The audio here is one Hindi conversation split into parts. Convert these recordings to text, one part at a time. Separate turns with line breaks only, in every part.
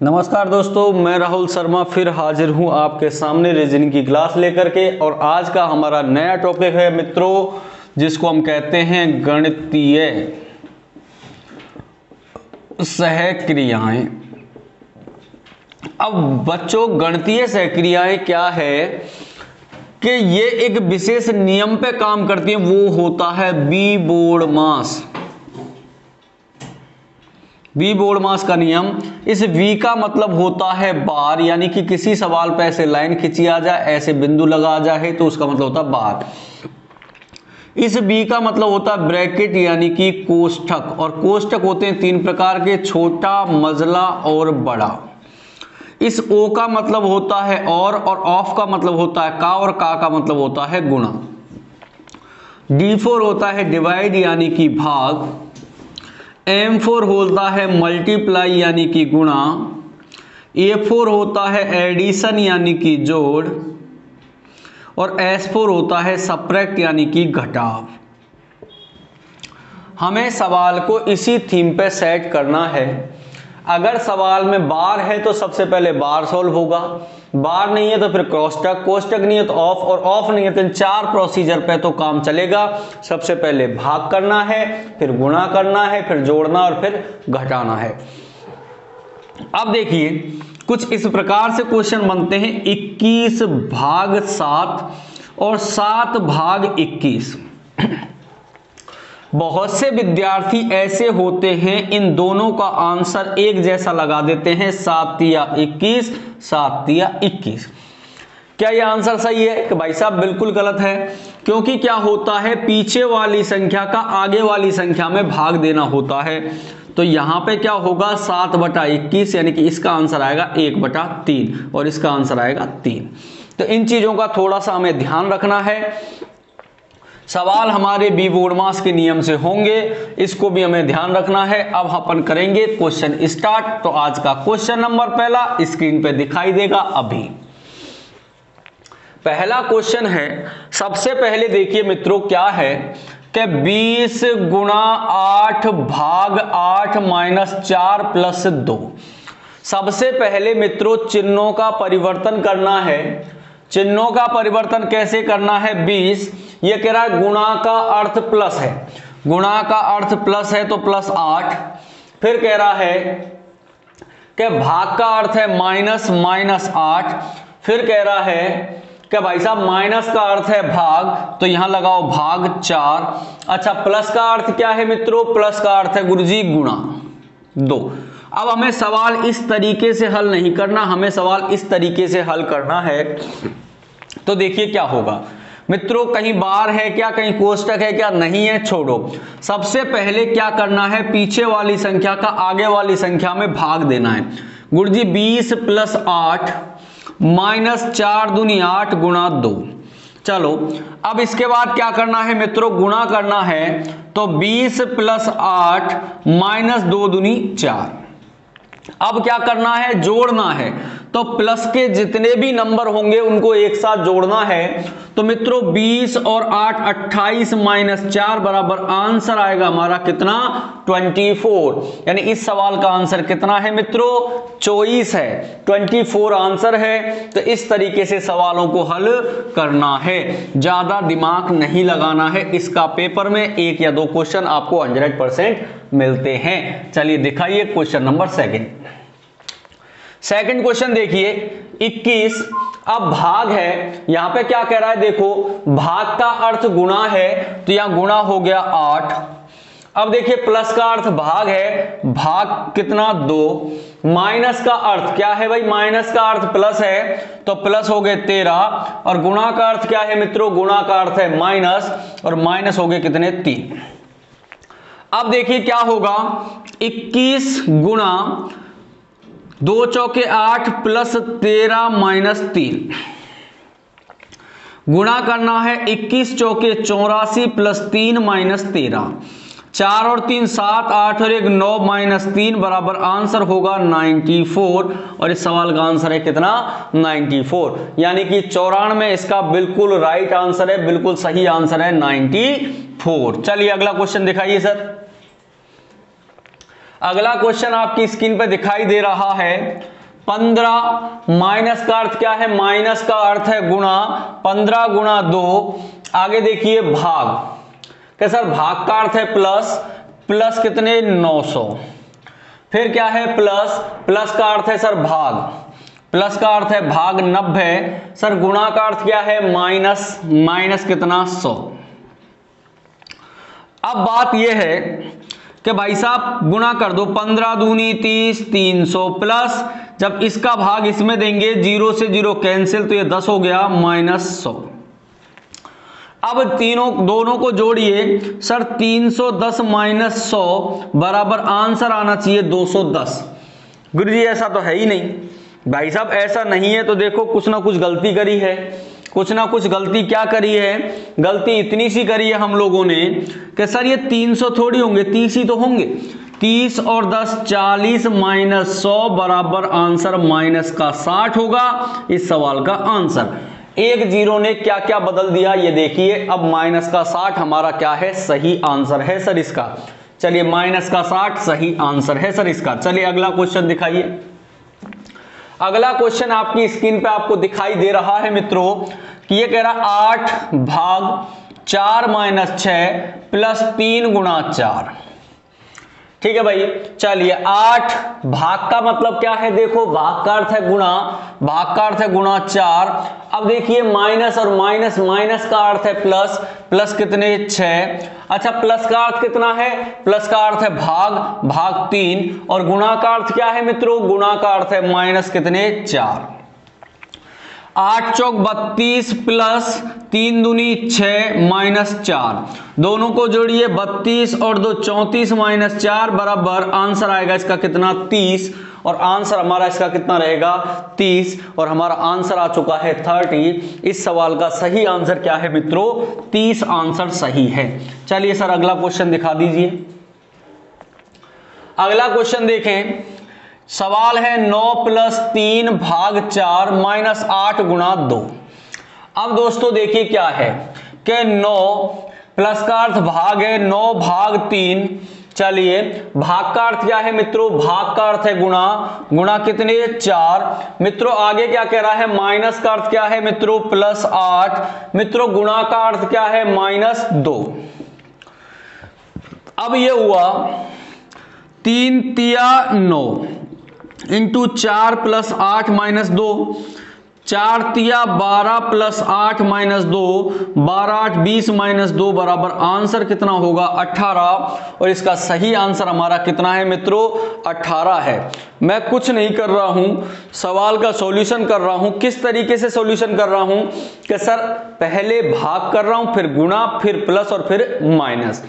नमस्कार दोस्तों, मैं राहुल शर्मा फिर हाजिर हूं आपके सामने रीजनिंग की क्लास लेकर के। और आज का हमारा नया टॉपिक है मित्रों, जिसको हम कहते हैं गणितीय सहक्रियाएं। अब बच्चों, गणितीय सहक्रियाएं क्या है कि ये एक विशेष नियम पे काम करती है, वो होता है बी बोर्डमास। बी बोर्डमास का नियम। इस वी का मतलब होता है बार, यानी कि किसी सवाल पे ऐसे लाइन खींची आ जाए, ऐसे बिंदु लगा जाए तो उसका मतलब होता है बार। इस बी का मतलब होता है ब्रैकेट, यानी कि कोष्ठक। और कोष्ठक होते हैं तीन प्रकार के, छोटा, मझला और बड़ा। इस ओ का मतलब होता है और ऑफ का मतलब होता है का, और का मतलब होता है गुणा। D4 होता है डिवाइड, यानी कि भाग। M4 होता है मल्टीप्लाई, यानी कि गुणा। A4 होता है एडिशन, यानी कि जोड़। और S4 होता है सब्ट्रैक्ट, यानी कि घटाव। हमें सवाल को इसी थीम पे सेट करना है। अगर सवाल में बार है तो सबसे पहले बार सॉल्व होगा, बार नहीं है तो फिर कोष्ठक, कोष्ठक नहीं है तो ऑफ, और ऑफ नहीं है तो इन चार प्रोसीजर पे तो काम चलेगा। सबसे पहले भाग करना है, फिर गुणा करना है, फिर जोड़ना और फिर घटाना है। अब देखिए, कुछ इस प्रकार से क्वेश्चन बनते हैं। 21 भाग 7 और 7 भाग 21। बहुत से विद्यार्थी ऐसे होते हैं, इन दोनों का आंसर एक जैसा लगा देते हैं, 7 या 21, 7 या 21। क्या यह आंसर सही है? कि भाई साहब बिल्कुल गलत है, क्योंकि क्या होता है, पीछे वाली संख्या का आगे वाली संख्या में भाग देना होता है। तो यहां पे क्या होगा, 7/21, यानी कि इसका आंसर आएगा 1/3 और इसका आंसर आएगा 3। तो इन चीजों का थोड़ा सा हमें ध्यान रखना है। सवाल हमारे बी बोर्डमास के नियम से होंगे, इसको भी हमें ध्यान रखना है। अब अपन करेंगे क्वेश्चन स्टार्ट। तो आज का क्वेश्चन नंबर पहला स्क्रीन पे दिखाई देगा अभी। पहला क्वेश्चन है, सबसे पहले देखिए मित्रों क्या है कि 20 गुणा 8 भाग 8 माइनस 4 प्लस 2। सबसे पहले मित्रों चिन्हों का परिवर्तन करना है। चिन्हों का परिवर्तन कैसे करना है? 20, ये कह रहा है गुणा का अर्थ प्लस है, गुणा का अर्थ प्लस है तो प्लस 8। फिर कह रहा है कि भाग का अर्थ है माइनस, माइनस 8। फिर कह रहा है कि भाई साहब माइनस का अर्थ है भाग, तो यहां लगाओ भाग 4। अच्छा, प्लस का अर्थ क्या है मित्रों? प्लस का अर्थ है गुरुजी गुणा 2। अब हमें सवाल इस तरीके से हल नहीं करना, हमें सवाल इस तरीके से हल करना है। तो देखिए क्या होगा मित्रों, कहीं बार है क्या, कहीं कोष्ठक है क्या? नहीं है, छोड़ो। सबसे पहले क्या करना है, पीछे वाली संख्या का आगे वाली संख्या में भाग देना है। गुरुजी 20 प्लस 8 माइनस 4 दूनी 8 गुणा 2। चलो, अब इसके बाद क्या करना है मित्रों? गुणा करना है। तो 20 प्लस 8 माइनस 2 दूनी 4। अब क्या करना है? जोड़ना है। तो प्लस के जितने भी नंबर होंगे उनको एक साथ जोड़ना है। तो मित्रों 20 और 8 28 माइनस 4 बराबर आंसर आएगा हमारा कितना? 24। यानी इस सवाल का आंसर कितना है मित्रों? 24 है, 24 आंसर है। तो इस तरीके से सवालों को हल करना है, ज्यादा दिमाग नहीं लगाना है। इसका पेपर में 1 या 2 क्वेश्चन आपको 100% मिलते हैं। चलिए दिखाइए क्वेश्चन नंबर सेकंड क्वेश्चन देखिए 21। अब भाग है, यहां पे क्या कह रहा है देखो, भाग का अर्थ गुणा है तो यहां गुणा हो गया 8। अब देखिए प्लस का अर्थ भाग है, भाग कितना 2। माइनस का अर्थ क्या है भाई? माइनस का अर्थ प्लस है तो प्लस हो गए 13। और गुणा का अर्थ क्या है मित्रों? गुणा का अर्थ है माइनस, और माइनस हो गए कितने? 3। अब देखिए क्या होगा, 21 गुणा 2 चौके 8 प्लस 13 माइनस 3। गुणा करना है 21 चौके 84 प्लस 3 माइनस 13। 4 और 3 7, 8 और 1 9 माइनस 3 बराबर आंसर होगा 94। और इस सवाल का आंसर है कितना? 94। यानी कि 94 इसका बिल्कुल राइट आंसर है, बिल्कुल सही आंसर है 94। चलिए अगला क्वेश्चन दिखाइए सर। अगला क्वेश्चन आपकी स्क्रीन पर दिखाई दे रहा है 15 माइनस का अर्थ क्या है, माइनस का अर्थ है गुणा, 15 गुणा 2, आगे देखिए भाग, क्या सर भाग का अर्थ है प्लस, प्लस कितने 900, फिर क्या है प्लस, प्लस का अर्थ है सर भाग, प्लस का अर्थ है भाग 90, सर गुणा का अर्थ क्या है माइनस, माइनस कितना 100। अब बात यह है कि भाई साहब गुणा कर दो, 15 दूनी 30, 300 प्लस, जब इसका भाग इसमें देंगे 0 से 0 कैंसिल, तो ये 10 हो गया माइनस 100। अब दोनों को जोड़िए सर, 310 माइनस 100 बराबर आंसर आना चाहिए 210। गुरुजी ऐसा तो है ही नहीं। भाई साहब ऐसा नहीं है तो देखो कुछ ना कुछ गलती करी है, कुछ ना कुछ गलती क्या करी है, गलती इतनी सी करी है हम लोगों ने कि सर ये 300 थोड़ी होंगे, 30 ही तो होंगे। 30 और 10 40 माइनस 100 बराबर आंसर माइनस का 60 होगा इस सवाल का आंसर। एक जीरो ने क्या क्या बदल दिया ये देखिए। अब माइनस का 60 हमारा क्या है, सही आंसर है सर इसका। चलिए माइनस का 60 सही आंसर है सर इसका। चलिए अगला क्वेश्चन दिखाइए। अगला क्वेश्चन आपकी स्क्रीन पे आपको दिखाई दे रहा है मित्रों कि ये कह रहा 8 भाग 4 माइनस 6 प्लस 3 गुणा 4। ठीक है भाई, चलिए 8 भाग का मतलब क्या है, देखो भाग का अर्थ है गुणा, भाग का अर्थ है गुणा 4। अब देखिए माइनस और माइनस, माइनस का अर्थ है प्लस, प्लस कितने 6। अच्छा प्लस का अर्थ कितना है, प्लस का अर्थ है भाग, भाग 3, और गुणा का अर्थ क्या है मित्रों, गुणा का अर्थ है माइनस कितने 4। 8 चौक 32 प्लस 3 दूनी 6 माइनस 4, दोनों को जोड़िए 32 और 2 34 माइनस 4 बराबर आंसर आएगा इसका कितना 30, और आंसर हमारा इसका कितना रहेगा 30, और हमारा आंसर आ चुका है 30। इस सवाल का सही आंसर क्या है मित्रों, 30 आंसर सही है। चलिए सर अगला क्वेश्चन दिखा दीजिए। अगला क्वेश्चन देखें, सवाल है 9 प्लस 3 भाग 4 माइनस 8 गुणा 2। अब दोस्तों देखिए क्या है कि 9 प्लस का अर्थ भाग है, 9 भाग 3। चलिए भाग का अर्थ क्या है मित्रों, भाग का अर्थ है गुणा, गुणा कितने 4। मित्रों आगे क्या कह रहा है, माइनस का अर्थ क्या है मित्रों प्लस 8। मित्रों गुणा का अर्थ क्या है माइनस 2। अब ये हुआ 3 तिया 9 इंटू 4 प्लस 8 माइनस 2, 4 तिया 12 प्लस 8 माइनस 2, 12 8 20 माइनस 2 बराबर आंसर कितना होगा 18, और इसका सही आंसर हमारा कितना है मित्रों 18 है। मैं कुछ नहीं कर रहा हूं, सवाल का सॉल्यूशन कर रहा हूं। किस तरीके से सॉल्यूशन कर रहा हूं कि सर पहले भाग कर रहा हूं, फिर गुणा, फिर प्लस और फिर माइनस,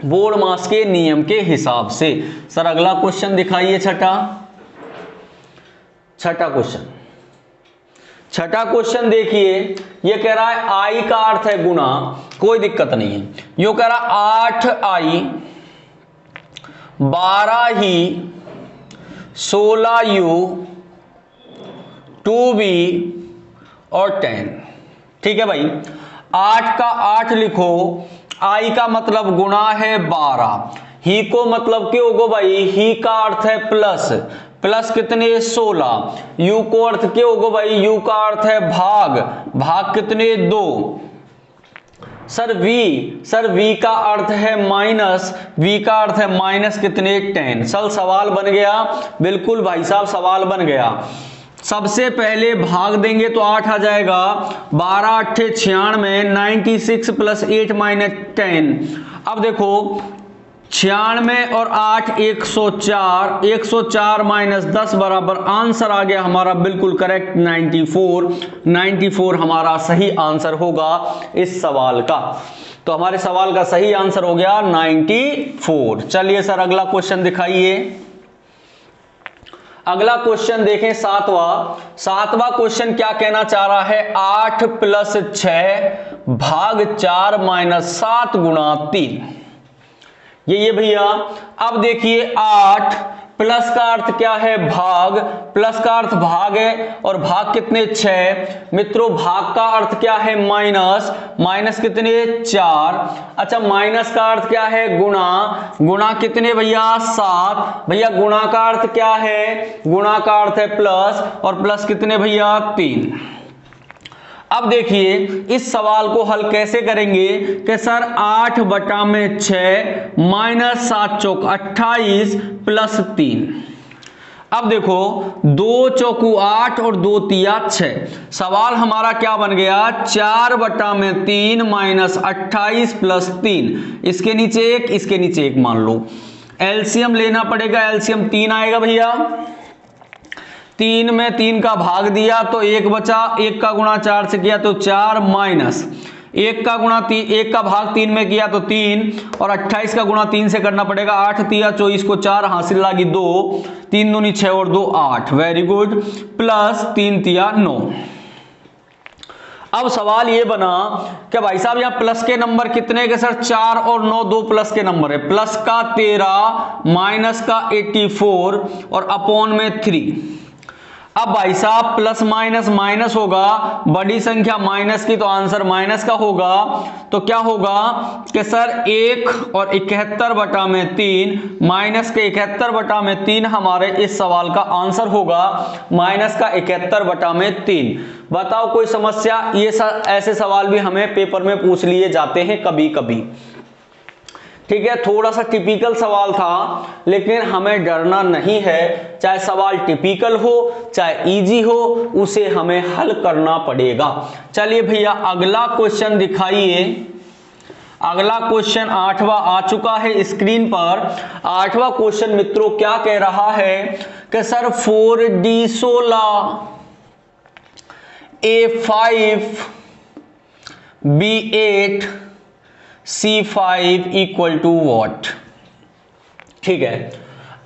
बोर्ड मास के नियम के हिसाब से। सर अगला क्वेश्चन दिखाइए, छठा क्वेश्चन। छठा क्वेश्चन देखिए, ये कह रहा है आई का अर्थ है गुणा, कोई दिक्कत नहीं है। यो कह रहा 8i 12ही 16u 2b और 10। ठीक है भाई, 8 का 8 लिखो, आई का मतलब गुणा है 12, ही को मतलब क्यों होगा भाई, ही का अर्थ है प्लस, प्लस कितने 16, यू को अर्थ क्या होगा भाई, यू का अर्थ है भाग, भाग कितने 2। सर वी का अर्थ है माइनस, वी का अर्थ है माइनस कितने 10। सवाल बन गया, बिल्कुल भाई साहब सवाल बन गया। सबसे पहले भाग देंगे तो 8 आ जाएगा, 12 8 96, 96 प्लस 8 माइनस 10। अब देखो 96 और 8 104, 104 माइनस 10 बराबर आंसर आ गया हमारा बिल्कुल करेक्ट 94। 94 हमारा सही आंसर होगा इस सवाल का। तो हमारे सवाल का सही आंसर हो गया 94। चलिए सर अगला क्वेश्चन दिखाइए। अगला क्वेश्चन देखें, सातवां क्वेश्चन क्या कहना चाह रहा है, 8 प्लस 6 भाग 4 माइनस 7 गुणा 3। ये भैया अब देखिए 8 प्लस का अर्थ क्या है भाग, प्लस का अर्थ भाग है और भाग कितने 6 मित्रों, भाग का अर्थ क्या है माइनस, माइनस कितने 4। अच्छा माइनस का अर्थ क्या है गुणा, गुणा कितने भैया 7 भैया, गुणा का अर्थ क्या है, गुणा का अर्थ है प्लस और प्लस कितने भैया 3। अब देखिए इस सवाल को हल कैसे करेंगे कि सर 8/6 माइनस 7 चौक 28 प्लस 3। अब देखो 2 चौकू 8 और 2 तिया 6, सवाल हमारा क्या बन गया 4/3 माइनस 28 प्लस 3, इसके नीचे एक इसके नीचे एक मान लो, एलसीएम लेना पड़ेगा, एलसीएम 3 आएगा भैया, 3 में 3 का भाग दिया तो 1 बचा, 1 का गुणा 4 से किया तो 4 माइनस 1 का गुणा 3, 1 का भाग 3 में किया तो 3 और 28 का गुणा 3 से करना पड़ेगा, 8 तिया 24 को 4 हासिल लागी 2, 3 दूनी 6 और 2 8, वेरी गुड, प्लस 3 तिया 9। अब सवाल ये बना कि भाई साहब यहाँ प्लस के नंबर कितने के सर 4 और 9, 2 प्लस के नंबर है, प्लस का 13 माइनस का 84 और अपॉन में 3। अब भाई साहब प्लस माइनस माइनस होगा, बड़ी संख्या माइनस की तो आंसर माइनस का होगा, तो क्या होगा कि सर 1 और 71/3 माइनस के 71/3 हमारे इस सवाल का आंसर होगा, माइनस का 71/3। बताओ कोई समस्या, ये ऐसे सवाल भी हमें पेपर में पूछ लिए जाते हैं कभी कभी, ठीक है, थोड़ा सा टिपिकल सवाल था लेकिन हमें डरना नहीं है, चाहे सवाल टिपिकल हो चाहे इजी हो उसे हमें हल करना पड़ेगा। चलिए भैया अगला क्वेश्चन दिखाइए। अगला क्वेश्चन 8वां आ चुका है स्क्रीन पर। 8वां क्वेश्चन मित्रों क्या कह रहा है कि sir 4D16 A5 B8 C5 equal to what. ठीक है,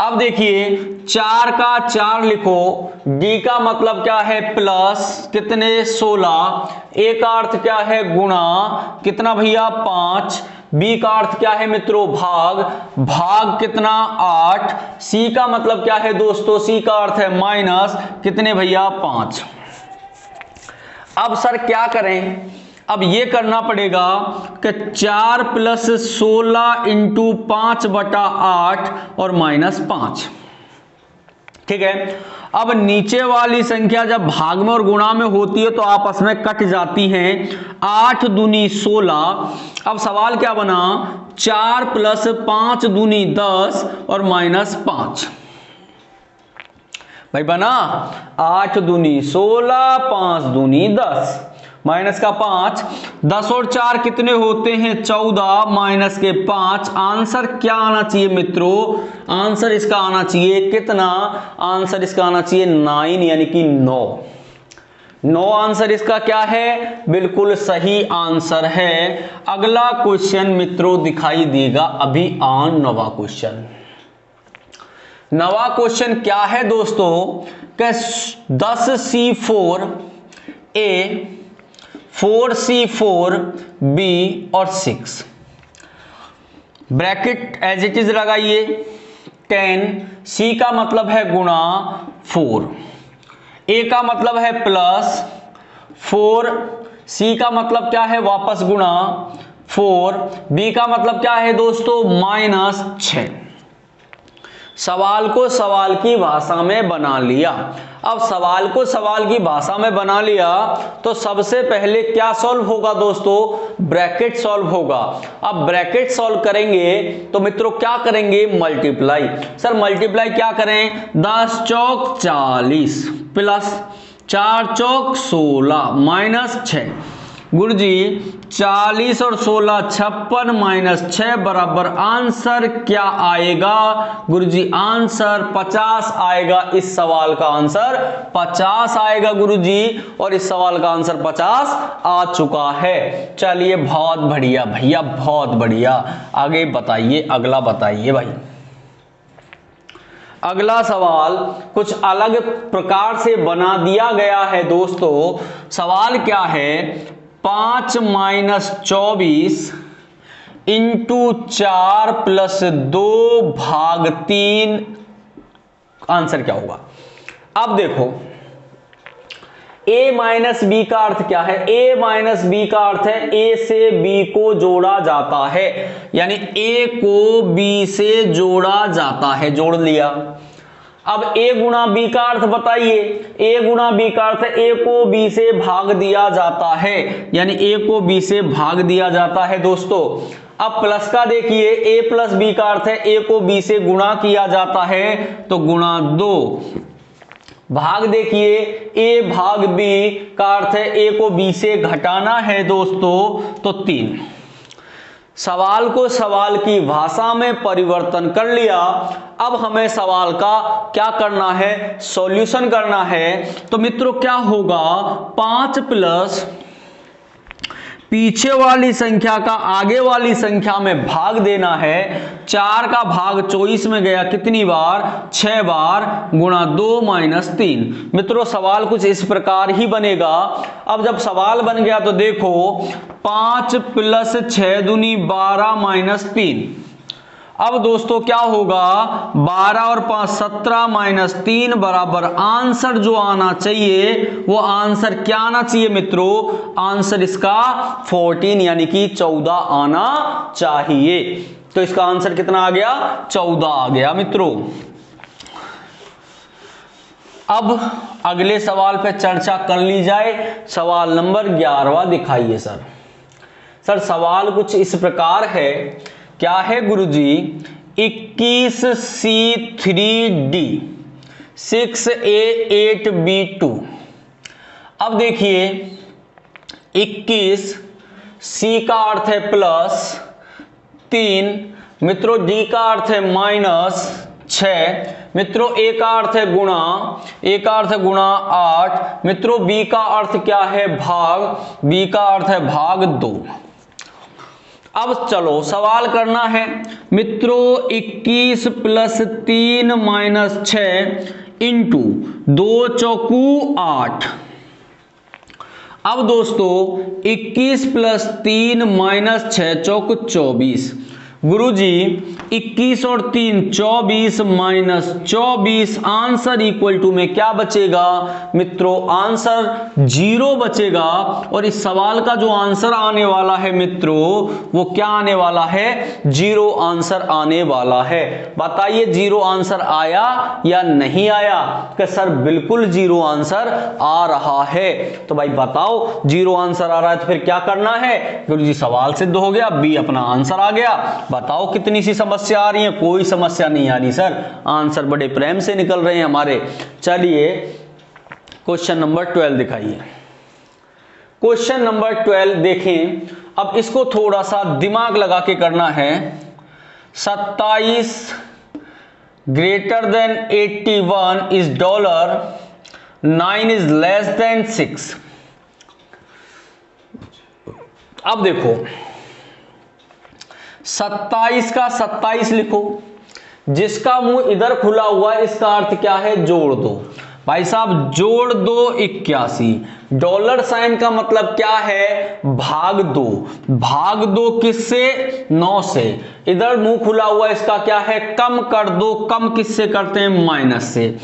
अब देखिए 4 का 4 लिखो, D का मतलब क्या है प्लस कितने 16, A का अर्थ क्या है गुणा कितना भैया 5, B का अर्थ क्या है मित्रों भाग, भाग कितना 8, C का मतलब क्या है दोस्तों, C का अर्थ है माइनस कितने भैया 5। अब सर क्या करें, अब ये करना पड़ेगा कि 4 + 16 × 5/8 और -5। ठीक है, अब नीचे वाली संख्या जब भाग में और गुणा में होती है तो आपस में कट जाती हैं, 8 दूनी 16। अब सवाल क्या बना 4 + 5 दूनी 10 और -5। भाई बना 8 दूनी 16 5 दूनी 10 माइनस का 5, 10 और 4 कितने होते हैं 14 माइनस के 5। आंसर क्या आना चाहिए मित्रों, आंसर इसका आना चाहिए कितना, आंसर इसका आना चाहिए 9 यानी कि 9 आंसर इसका क्या है, बिल्कुल सही आंसर है। अगला क्वेश्चन मित्रों दिखाई देगा अभी ऑन 9वां क्वेश्चन। 9वां क्वेश्चन क्या है दोस्तों कि 10C4A 4C4B और 6 ब्रैकेट एज इट इज लगाइए, 10 C का मतलब है गुणा 4, A का मतलब है प्लस 4, C का मतलब क्या है वापस गुणा 4, B का मतलब क्या है दोस्तों -6। सवाल को सवाल की भाषा में बना लिया। अब सवाल को सवाल की भाषा में बना लिया तो सबसे पहले क्या सॉल्व होगा दोस्तों, ब्रैकेट सॉल्व होगा। अब ब्रैकेट सॉल्व करेंगे तो मित्रों क्या करेंगे मल्टीप्लाई। सर मल्टीप्लाई क्या करें, 10 चौक 40 प्लस 4 चौक 16 -6। गुरुजी 40 और 16 56 -6 बराबर आंसर क्या आएगा गुरुजी, आंसर 50 आएगा। इस सवाल का आंसर 50 आएगा गुरुजी, और इस सवाल का आंसर 50 आ चुका है। चलिए बहुत बढ़िया भैया, बहुत बढ़िया। आगे बताइए, अगला बताइए भाई। अगला सवाल कुछ अलग प्रकार से बना दिया गया है दोस्तों। सवाल क्या है, 5 - 24 × 4 + 2/3 आंसर क्या होगा। अब देखो a माइनस बी का अर्थ क्या है, a माइनस बी का अर्थ है a से b को जोड़ा जाता है, यानी a को b से जोड़ा जाता है, जोड़ लिया। अब a गुणा b का अर्थ बताइए, a गुणा b का अर्थ है a को b से भाग दिया जाता है, यानी a को b से भाग दिया जाता है दोस्तों। अब प्लस का देखिए, a प्लस b का अर्थ है a को b से गुणा किया जाता है, तो गुणा 2। भाग देखिए, a भाग b का अर्थ है a को b से घटाना है दोस्तों, तो 3। सवाल को सवाल की भाषा में परिवर्तन कर लिया। अब हमें सवाल का क्या करना है, सॉल्यूशन करना है। तो मित्रों क्या होगा, 5 प्लस पीछे वाली संख्या का आगे वाली संख्या में भाग देना है। 4 का भाग 24 में गया कितनी बार, 6 बार, गुणा 2 माइनस 3। मित्रों सवाल कुछ इस प्रकार ही बनेगा। अब जब सवाल बन गया तो देखो 5 प्लस 6 दूनी 12 माइनस 3। अब दोस्तों क्या होगा, 12 और 5 17 माइनस 3 बराबर आंसर जो आना चाहिए वो आंसर क्या आना चाहिए मित्रों, आंसर इसका 14 यानी कि 14 आना चाहिए। तो इसका आंसर कितना आ गया, 14 आ गया मित्रों। अब अगले सवाल पे चर्चा कर ली जाए। सवाल नंबर 11वां दिखाइए सर। सर सवाल कुछ इस प्रकार है, क्या है गुरुजी, 21C3D 6A8B2। अब देखिए 21 C का अर्थ है प्लस 3, मित्रों D का अर्थ है माइनस 6, मित्रों A का अर्थ है गुणा, A का अर्थ है गुणा 8, मित्रों B का अर्थ क्या है भाग, B का अर्थ है भाग 2। अब चलो सवाल करना है मित्रों, 21 प्लस 3 माइनस 6 इंटू 2 चौकू 8। अब दोस्तों 21 प्लस 3 माइनस 6 चौक 24। गुरुजी 21 और 3 24 माइनस 24, आंसर इक्वल टू में क्या बचेगा मित्रों, आंसर 0 बचेगा। और इस सवाल का जो आंसर आने वाला है मित्रों वो क्या आने वाला है, 0 आंसर आने वाला है। बताइए 0 आंसर आया या नहीं आया, कि सर बिल्कुल 0 आंसर आ रहा है। तो भाई बताओ 0 आंसर आ रहा है तो फिर क्या करना है, गुरुजी सवाल सिद्ध हो गया, बी अपना आंसर आ गया। बताओ कितनी सी समस्या आ रही है, कोई समस्या नहीं आ रही सर, आंसर बड़े प्रेम से निकल रहे हैं हमारे। चलिए क्वेश्चन नंबर 12 दिखाइए। क्वेश्चन नंबर 12 देखें। अब इसको थोड़ा सा दिमाग लगा के करना है। 27 greater than 81 is dollar, 9 is less than 6। अब देखो 27 का 27 लिखो, जिसका मुंह इधर खुला हुआ है इसका अर्थ क्या है, जोड़ दो। भाई साहब जोड़ दो 81, डॉलर साइन का मतलब क्या है, भाग दो। भाग दो किससे, 9 से। इधर मुंह खुला हुआ इसका क्या है, कम कर दो। कम किससे करते हैं, माइनस से।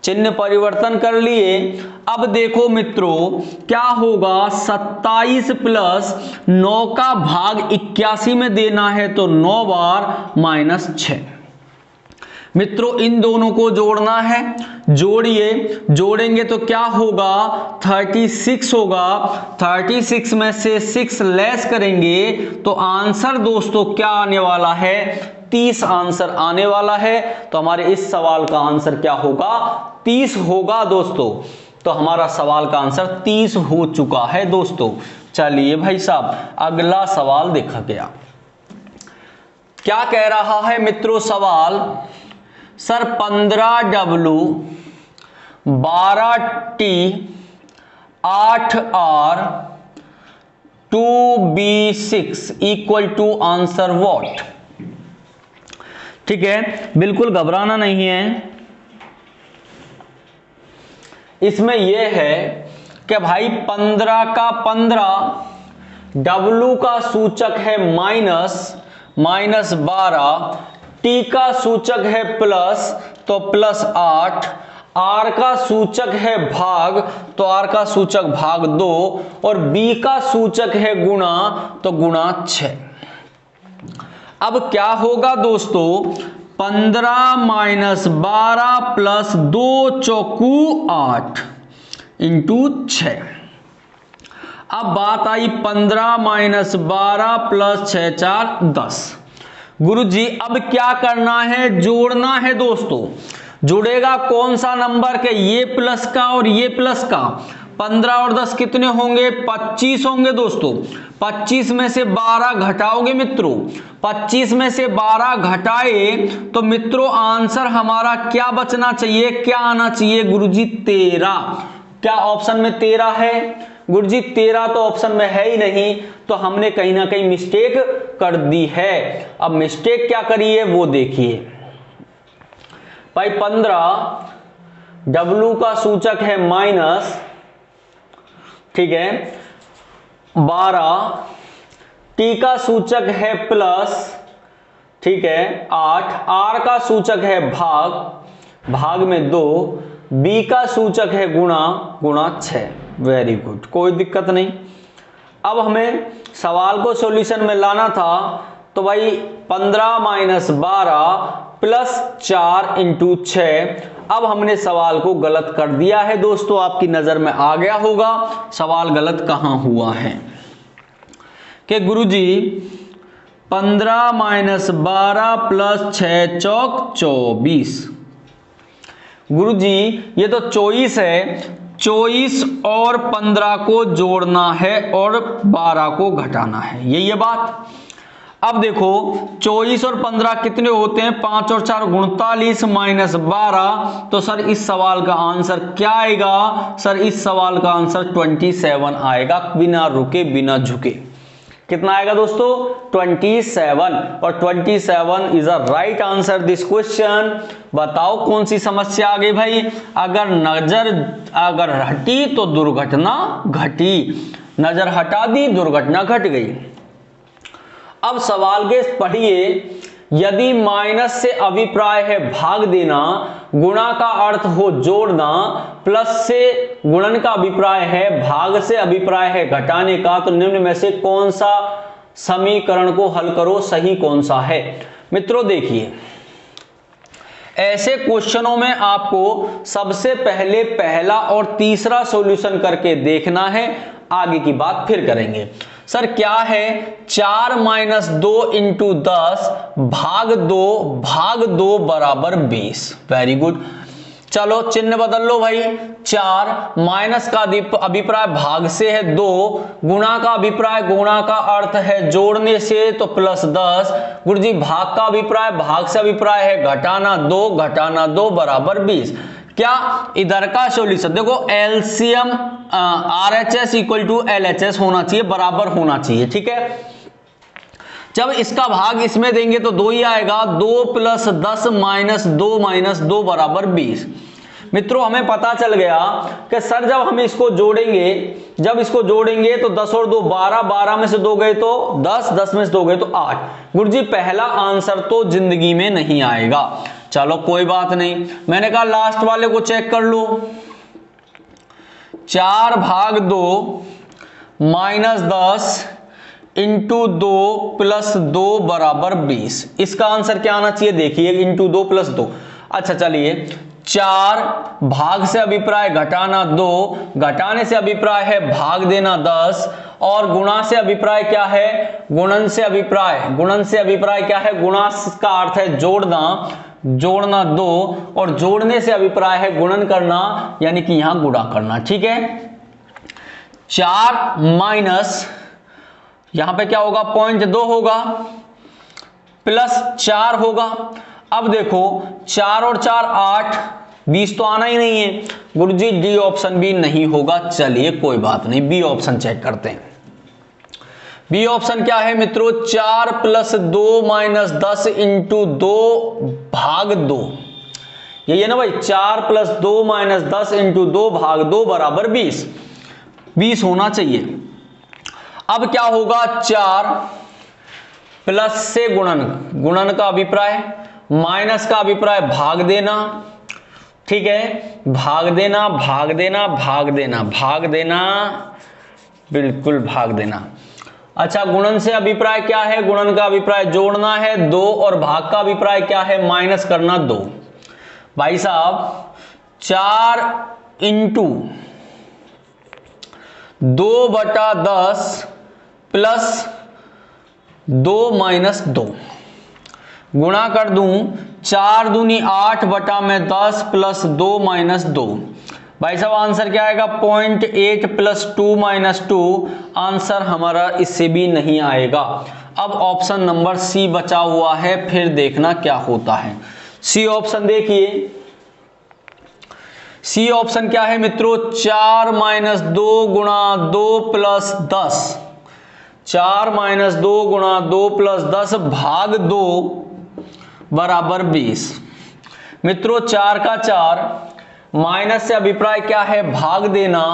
चिन्ह परिवर्तन कर लिए। अब देखो मित्रों क्या होगा, 27 प्लस 9 का भाग 81 में देना है तो 9 बार माइनस 6। मित्रों इन दोनों को जोड़ना है, जोड़िए। जोड़ेंगे तो क्या होगा, 36 होगा। 36 में से 6 लेस करेंगे तो आंसर दोस्तों क्या आने वाला है, 30 आंसर आने वाला है। तो हमारे इस सवाल का आंसर क्या होगा, 30 होगा दोस्तों। तो हमारा सवाल का आंसर 30 हो चुका है दोस्तों। चलिए भाई साहब अगला सवाल देखा गया। क्या कह रहा है मित्रों सवाल, sir 15W 12T 8R 2B6 equal to answer what. ठीक है, बिल्कुल घबराना नहीं है। इसमें यह है कि भाई 15 का 15, W का सूचक है माइनस, -12, T का सूचक है प्लस, तो +8, आर का सूचक है भाग, तो आर का सूचक भाग 2, और बी का सूचक है गुणा, तो गुणा 6। अब क्या होगा दोस्तों, 15 - 12 + 2 चौकू 8 × 6। अब बात आई 15 - 12 + 6 × 4 = 10। गुरुजी अब क्या करना है, जोड़ना है दोस्तों। जुड़ेगा कौन सा नंबर के, ये प्लस का और ये प्लस का। 15 और 10 कितने होंगे, 25 होंगे दोस्तों। 25 में से 12 घटाओगे मित्रों, 25 में से 12 घटाए तो मित्रों आंसर हमारा क्या बचना चाहिए, क्या आना चाहिए गुरुजी, 13। क्या ऑप्शन में 13 है गुरुजी? 13 तो ऑप्शन में है ही नहीं, तो हमने कहीं ना कहीं मिस्टेक कर दी है। अब मिस्टेक क्या करी है वो देखिए भाई। 15 W का सूचक है माइनस, ठीक है। 12 T का सूचक है प्लस, ठीक है। 8 R का सूचक है भाग, भाग में 2, B का सूचक है गुणा, गुणा 6। वेरी गुड, कोई दिक्कत नहीं। अब हमें सवाल को सॉल्यूशन में लाना था, तो भाई 15 - 12 + 4 × 6। अब हमने सवाल को गलत कर दिया है दोस्तों, आपकी नजर में आ गया होगा सवाल गलत कहां हुआ है कि गुरुजी 15 - 12 + 6 चौक 24। गुरुजी ये तो 24 है, 24 और 15 को जोड़ना है और 12 को घटाना है, यही है बात। अब देखो 24 और 15 कितने होते हैं, 5 और 4 39 - 12। तो सर इस सवाल का आंसर क्या आएगा, सर इस सवाल का आंसर 27 आएगा, बिना रुके बिना झुके। कितना आएगा दोस्तों, 27, और 27 is a right answer this question. बताओ कौन सी समस्या आ गई भाई, अगर नजर अगर हटी तो दुर्घटना घटी, नजर हटा दी दुर्घटना घट गई। अब सवाल के पढ़िए, यदि माइनस से अभिप्राय है भाग देना, गुणा का अर्थ हो जोड़ना, प्लस से गुणन का अभिप्राय है, भाग से अभिप्राय है घटाने का, तो निम्न में से कौन सा समीकरण को हल करो, सही कौन सा है। मित्रों देखिए, ऐसे क्वेश्चनों में आपको सबसे पहले पहला और तीसरा सॉल्यूशन करके देखना है, आगे की बात फिर करेंगे। सर क्या है, 4 - 2 × 10 भाग 2 बराबर 20। वेरी गुड, चलो चिन्ह बदल लो भाई। 4 माइनस का अभिप्राय भाग से है 2, गुणा का अभिप्राय गुणा का अर्थ है जोड़ने से, तो +10। गुरुजी भाग का अभिप्राय भाग से अभिप्राय है घटाना 2 बराबर 20। क्या इधर का सॉल्यूशन देखो, एलसीएम RHS = LHS होना चाहिए, बराबर होना चाहिए, ठीक है। जब इसका भाग इसमें देंगे तो 2 ही आएगा, 2 + 10 - 2 बराबर 20। मित्रों हमें पता चल गया कि सर जब हम इसको जोड़ेंगे, जब इसको जोड़ेंगे तो 10 और 2 12, 12 में से 2 गए तो 10, 10 में से 2 गए तो 8। गुरुजी पहला आंसर तो जिंदगी में नहीं आएगा, चलो कोई बात नहीं। मैंने कहा लास्ट वाले को चेक कर लो, 4 भाग 2 -10 × 2 + 2 बराबर 20। इसका आंसर क्या आना चाहिए, देखिए × 2 + 2। अच्छा चलिए, 4 भाग से अभिप्राय घटाना 2, घटाने से अभिप्राय है भाग देना 10, और गुणा से अभिप्राय क्या है, गुणन से अभिप्राय, गुणन से अभिप्राय क्या है, गुणा का अर्थ है जोड़ना, जोड़ना 2, और जोड़ने से अभिप्राय है गुणन करना, यानी कि यहां गुणा करना, ठीक है। 4 माइनस यहां पे क्या होगा, 0.2 होगा, +4 होगा। अब देखो 4 और 4 8, 20 तो आना ही नहीं है। गुरुजी डी ऑप्शन भी नहीं होगा, चलिए कोई बात नहीं, बी ऑप्शन चेक करते हैं। बी ऑप्शन क्या है मित्रों, 4 + 2 - 10 × 2 भाग 2, यही है ना भाई, 4 + 2 - 10 × 2 भाग 2 बराबर 20, 20 होना चाहिए। अब क्या होगा, 4 प्लस से गुणन, गुणन का अभिप्राय, माइनस का अभिप्राय भाग देना, ठीक है, भाग देना भाग देना भाग देना भाग देना, बिल्कुल भाग देना। अच्छा, गुणन से अभिप्राय क्या है? गुणन का अभिप्राय जोड़ना है 2 और भाग का अभिप्राय क्या है? माइनस करना 2। भाई साहब 4 इंटू 2/10 प्लस 2 माइनस 2 गुणा कर दूं 4 दूनी 8 बटा में 10 प्लस 2 माइनस 2। भाई साहब आंसर क्या आएगा? 0.8 प्लस 2 माइनस 2। आंसर हमारा इससे भी नहीं आएगा। अब ऑप्शन नंबर सी बचा हुआ है, फिर देखना क्या होता है। सी ऑप्शन देखिए, सी ऑप्शन क्या है मित्रों? 4 माइनस 2 गुणा 2 प्लस 10, 4 माइनस 2 गुणा 2 प्लस 10 भाग 2 बराबर 20। मित्रों 4 का 4, माइनस से अभिप्राय क्या है? भाग देना,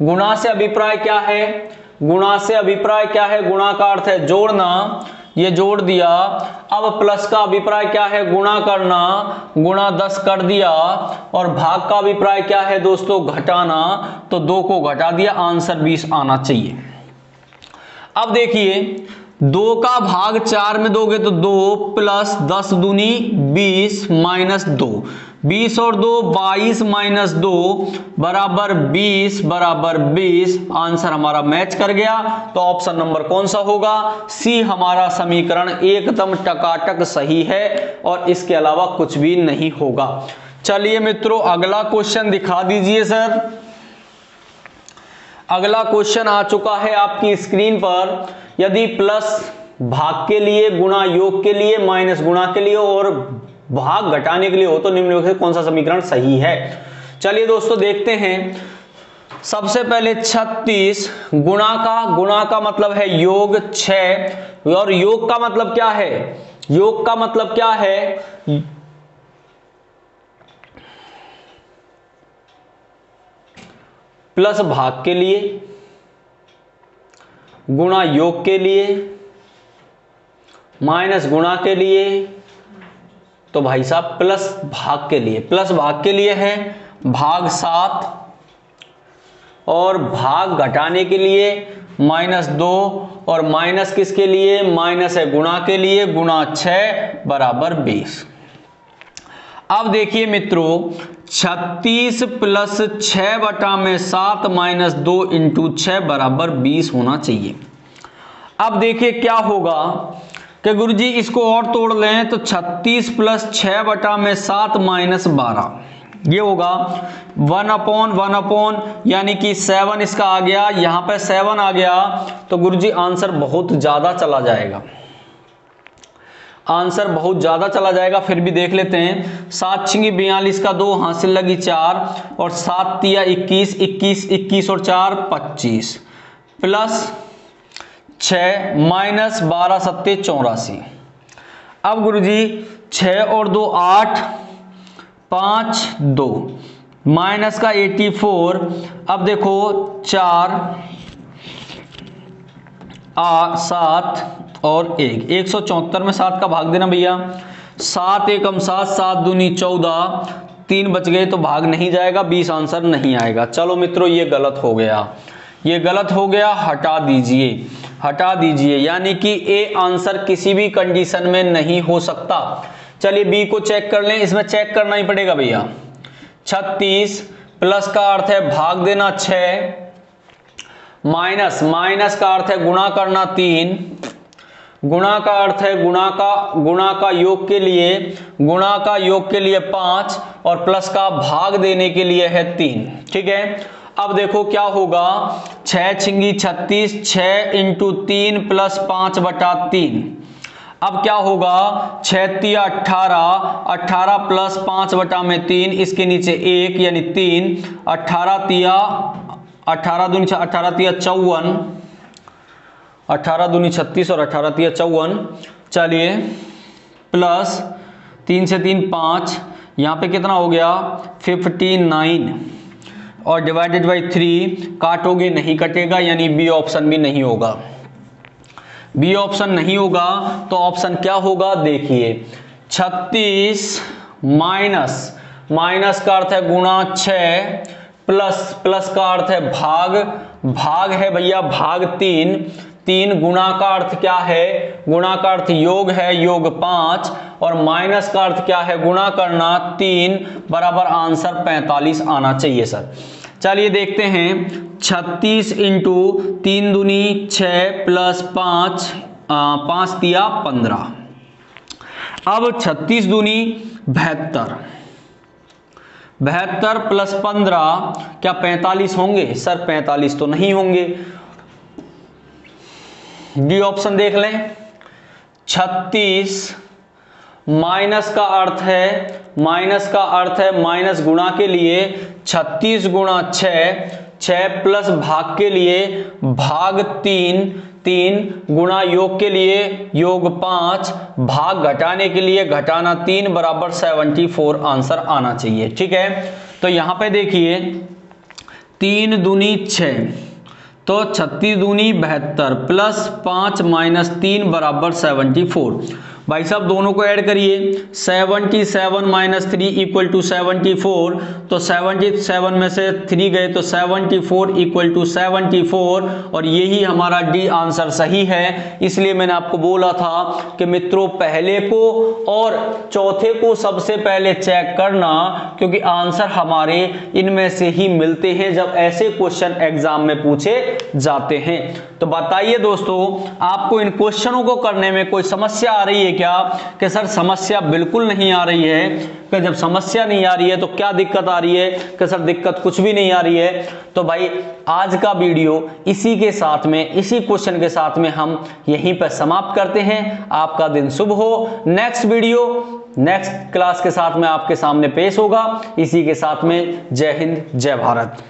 गुणा से अभिप्राय क्या है? गुणा से अभिप्राय क्या है? गुणा का अर्थ है जोड़ना, ये जोड़ दिया। अब प्लस का अभिप्राय क्या है? गुणा करना, गुणा 10 कर दिया। और भाग का अभिप्राय क्या है दोस्तों? घटाना, तो 2 को घटा दिया, आंसर 20 आना चाहिए। अब देखिए 2 का भाग 4 में दोगे तो 2 प्लस 10 दूनी 20 माइनस 2, 20 और 2 22 माइनस 2 बराबर 20 बराबर 20। आंसर हमारा मैच कर गया। तो ऑप्शन नंबर कौन सा होगा? सी हमारा समीकरण एकदम टकाटक सही है और इसके अलावा कुछ भी नहीं होगा। चलिए मित्रों अगला क्वेश्चन दिखा दीजिए सर। अगला क्वेश्चन आ चुका है आपकी स्क्रीन पर। यदि प्लस भाग के लिए, गुणा योग के लिए, माइनस गुणा के लिए और भाग घटाने के लिए हो तो निम्नलिखित से कौन सा समीकरण सही है? चलिए दोस्तों देखते हैं। सबसे पहले 36 गुणा का मतलब है योग 6, और योग का मतलब क्या है? योग का मतलब क्या है? प्लस भाग के लिए, गुणा योग के लिए, माइनस गुणा के लिए, तो भाई साहब प्लस भाग के लिए। प्लस भाग के लिए है भाग 7 और भाग घटाने के लिए -2, और माइनस किसके लिए? माइनस है गुणा के लिए, गुणा 6 बराबर 20। अब देखिए मित्रों 36 प्लस 6 बटा में 7 माइनस 2 इंटू 6 बराबर 20 होना चाहिए। अब देखिए क्या होगा कि गुरुजी इसको और तोड़ लें तो 36 प्लस 6 बटा में 7 माइनस 12, ये होगा 1/1 यानी कि 7 इसका आ गया, यहां पे 7 आ गया, तो गुरुजी आंसर बहुत ज्यादा चला जाएगा। आंसर बहुत ज्यादा चला जाएगा, फिर भी देख लेते हैं। 7 छिंगी 42 का 2 हासिल लगी 4, और 7 तिया 21, 21 21 और 4 25 प्लस 6 माइनस 12 सत्ते 84। अब गुरुजी 6 और 2 8, 5 2 माइनस का 84। अब देखो 4 7 और 1, 174 में 7 का भाग देना भैया। 7 एकम 7, 7 दूनी 14, 3 बच गए तो भाग नहीं जाएगा, 20 आंसर नहीं आएगा। चलो मित्रों ये गलत हो गया, ये गलत हो गया, हटा दीजिए, हटा दीजिए, यानी कि ए आंसर किसी भी कंडीशन में नहीं हो सकता। चलिए बी को चेक कर लें, इसमें चेक करना ही पड़ेगा भैया। 36 प्लस का अर्थ है भाग देना 6, माइनस का अर्थ है गुणा करना 3, गुणा का अर्थ है गुणा का योग के लिए 5, और प्लस का भाग देने के लिए है 3। ठीक है, अब देखो क्या होगा। 6 छिंगी 36, 6 इंटू 3 प्लस 5 बटा 3। अब क्या होगा? 6 तिया 18, 18 प्लस 5 बटा में 3, इसके नीचे 1 यानी 3, 18 तिया 54, 18 दूनी 36 और 18 तिया 54। चलिए प्लस 3 से 3 5, यहाँ पे कितना हो गया 59, और डिवाइडेड बाई 3, काटोगे नहीं कटेगा, यानी बी ऑप्शन भी नहीं होगा। बी ऑप्शन नहीं होगा तो ऑप्शन क्या होगा? देखिए 36 माइनस, माइनस का अर्थ है गुणा 6, प्लस, प्लस का अर्थ है भाग, भाग है भैया भाग 3, 3 गुणा का अर्थ क्या है, गुणा का अर्थ योग है, योग 5, और माइनस का अर्थ क्या है, गुणा करना 3, बराबर आंसर 45 आना चाहिए सर। चलिए देखते हैं 36 इंटू 3 दूनी 6 प्लस 5, 5 दिया 15। अब 36 दूनी 72, 72 प्लस 15 क्या 45 होंगे सर? 45 तो नहीं होंगे। डी ऑप्शन देख लें। 36 माइनस का अर्थ है, माइनस का अर्थ है माइनस गुणा के लिए 36 गुणा 6, 6 प्लस भाग के लिए भाग 3, 3 गुणा योग के लिए योग 5, भाग घटाने के लिए घटाना 3, बराबर 74 आंसर आना चाहिए। ठीक है, तो यहां पे देखिए 3 दूनी 6, तो 36 दूनी 72 प्लस 5 माइनस 3 बराबर 74। भाई साहब दोनों को ऐड करिए, 77 माइनस 3 इक्वल टू 74, तो 77 में से 3 गए तो 74 इक्वल टू 74, और यही हमारा डी आंसर सही है। इसलिए मैंने आपको बोला था कि मित्रों पहले को और चौथे को सबसे पहले चेक करना, क्योंकि आंसर हमारे इनमें से ही मिलते हैं जब ऐसे क्वेश्चन एग्जाम में पूछे जाते हैं। तो बताइए दोस्तों, आपको इन क्वेश्चनों को करने में कोई समस्या आ रही है क्या? कि सर समस्या बिल्कुल नहीं आ रही है। कि जब समस्या नहीं आ रही है तो क्या दिक्कत आ रही है? कि सर दिक्कत कुछ भी नहीं आ रही है। तो भाई आज का वीडियो इसी के साथ में, इसी क्वेश्चन के साथ में हम यहीं पर समाप्त करते हैं। आपका दिन शुभ हो। नेक्स्ट वीडियो नेक्स्ट क्लास के साथ में आपके सामने पेश होगा। इसी के साथ में जय हिंद, जय भारत।